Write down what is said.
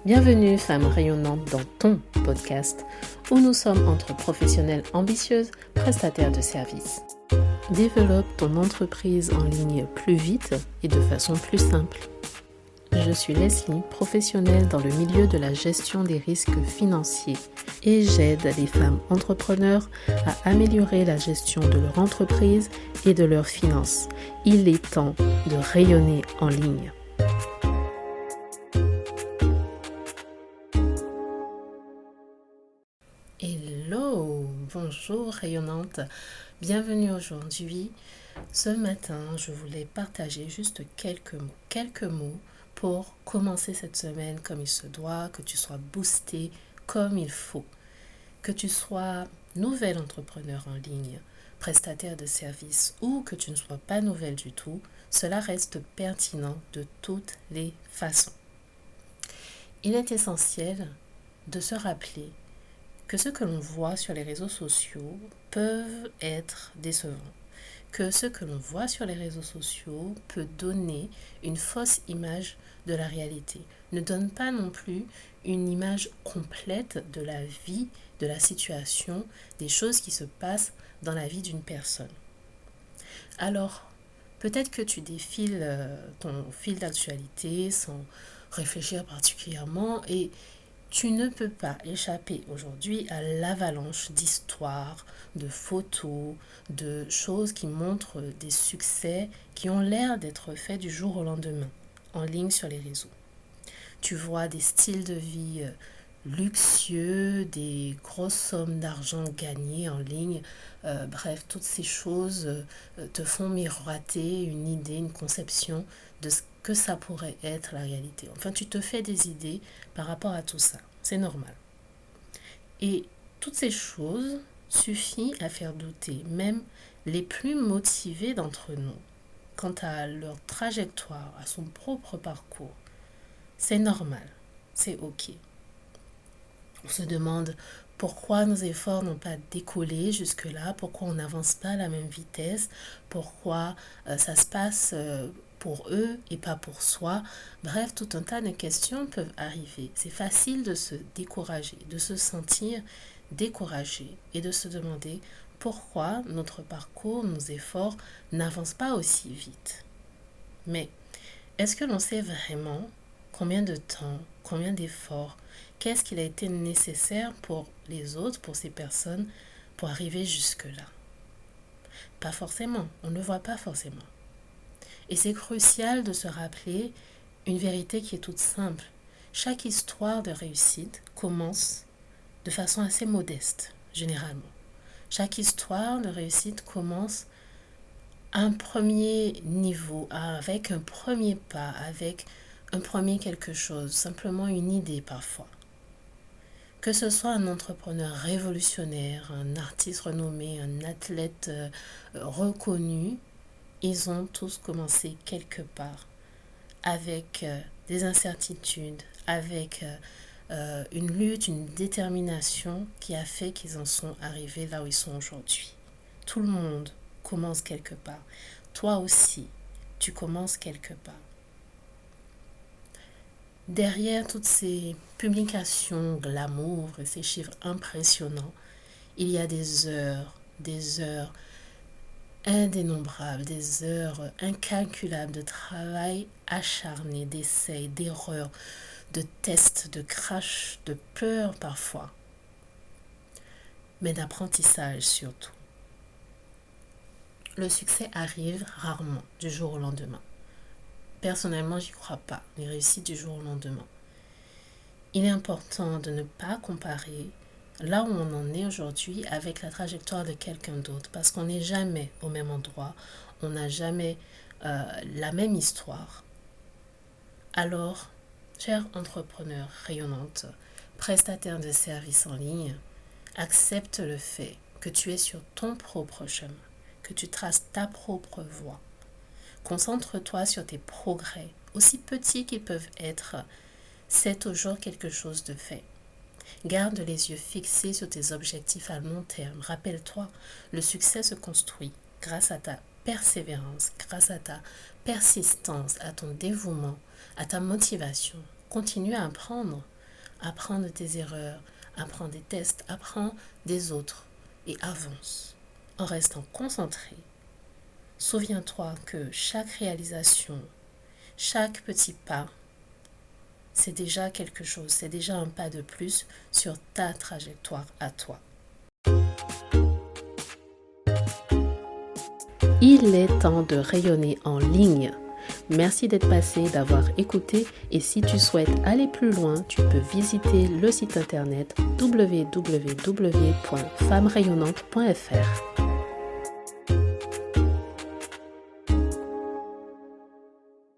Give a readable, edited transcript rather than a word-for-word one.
Bienvenue, femme rayonnante, dans ton podcast où nous sommes entre professionnelles ambitieuses, prestataires de services. Développe ton entreprise en ligne plus vite et de façon plus simple. Je suis Leslie, professionnelle dans le milieu de la gestion des risques financiers et j'aide les femmes entrepreneurs à améliorer la gestion de leur entreprise et de leurs finances. Il est temps de rayonner en ligne. Hello, bonjour rayonnante, bienvenue aujourd'hui. Ce matin, je voulais partager juste quelques mots pour commencer cette semaine comme il se doit, que tu sois boosté comme il faut, que tu sois nouvelle entrepreneur en ligne, prestataire de services ou que tu ne sois pas nouvelle du tout, cela reste pertinent de toutes les façons. Il est essentiel de se rappeler que ce que l'on voit sur les réseaux sociaux peuvent être décevants, que ce que l'on voit sur les réseaux sociaux peut donner une fausse image de la réalité, ne donne pas non plus une image complète de la vie, de la situation, des choses qui se passent dans la vie d'une personne. Alors, peut-être que tu défiles ton fil d'actualité sans réfléchir particulièrement et tu ne peux pas échapper aujourd'hui à l'avalanche d'histoires, de photos, de choses qui montrent des succès qui ont l'air d'être faits du jour au lendemain, en ligne sur les réseaux. Tu vois des styles de vie luxueux, des grosses sommes d'argent gagnées en ligne. Bref, toutes ces choses te font miroiter une idée, une conception de ce que ça pourrait être la réalité. Enfin, tu te fais des idées par rapport à tout ça. C'est normal. Et toutes ces choses suffisent à faire douter même les plus motivés d'entre nous quant à leur trajectoire, à son propre parcours. C'est normal, c'est ok. On se demande pourquoi nos efforts n'ont pas décollé jusque-là, pourquoi on n'avance pas à la même vitesse, pourquoi ça se passe pour eux et pas pour soi. Bref, tout un tas de questions peuvent arriver. C'est facile de se décourager, de se sentir découragé et de se demander pourquoi notre parcours, nos efforts n'avancent pas aussi vite. Mais est-ce que l'on sait vraiment combien de temps, combien d'efforts, qu'est-ce qu'il a été nécessaire pour les autres, pour ces personnes, pour arriver jusque-là? Pas forcément, on ne le voit pas forcément. Et c'est crucial de se rappeler une vérité qui est toute simple. Chaque histoire de réussite commence de façon assez modeste, généralement. Chaque histoire de réussite commence à un premier niveau, avec un premier pas, avec un premier quelque chose, simplement une idée parfois. Que ce soit un entrepreneur révolutionnaire, un artiste renommé, un athlète reconnu, ils ont tous commencé quelque part avec des incertitudes, avec une lutte, une détermination qui a fait qu'ils en sont arrivés là où ils sont aujourd'hui. Tout le monde commence quelque part. Toi aussi, tu commences quelque part. Derrière toutes ces publications glamour et ces chiffres impressionnants, il y a des heures indénombrables, des heures incalculables de travail acharné, d'essais, d'erreurs, de tests, de crash, de peur parfois, mais d'apprentissage surtout. Le succès arrive rarement du jour au lendemain. Personnellement, j'y crois pas, les réussites du jour au lendemain. Il est important de ne pas comparer là où on en est aujourd'hui avec la trajectoire de quelqu'un d'autre parce qu'on n'est jamais au même endroit, on n'a jamais la même histoire. Alors, chère entrepreneur rayonnante, prestataire de services en ligne, accepte le fait que tu es sur ton propre chemin, que tu traces ta propre voie. Concentre-toi sur tes progrès, aussi petits qu'ils peuvent être. C'est toujours quelque chose de fait. Garde les yeux fixés sur tes objectifs à long terme. Rappelle-toi, le succès se construit grâce à ta persévérance, grâce à ta persistance, à ton dévouement, à ta motivation. Continue à apprendre. Apprends de tes erreurs, apprends des tests, apprends des autres et avance en restant concentré. Souviens-toi que chaque réalisation, chaque petit pas, c'est déjà quelque chose, c'est déjà un pas de plus sur ta trajectoire à toi. Il est temps de rayonner en ligne. Merci d'être passé, d'avoir écouté et si tu souhaites aller plus loin, tu peux visiter le site internet www.femmerayonnante.fr.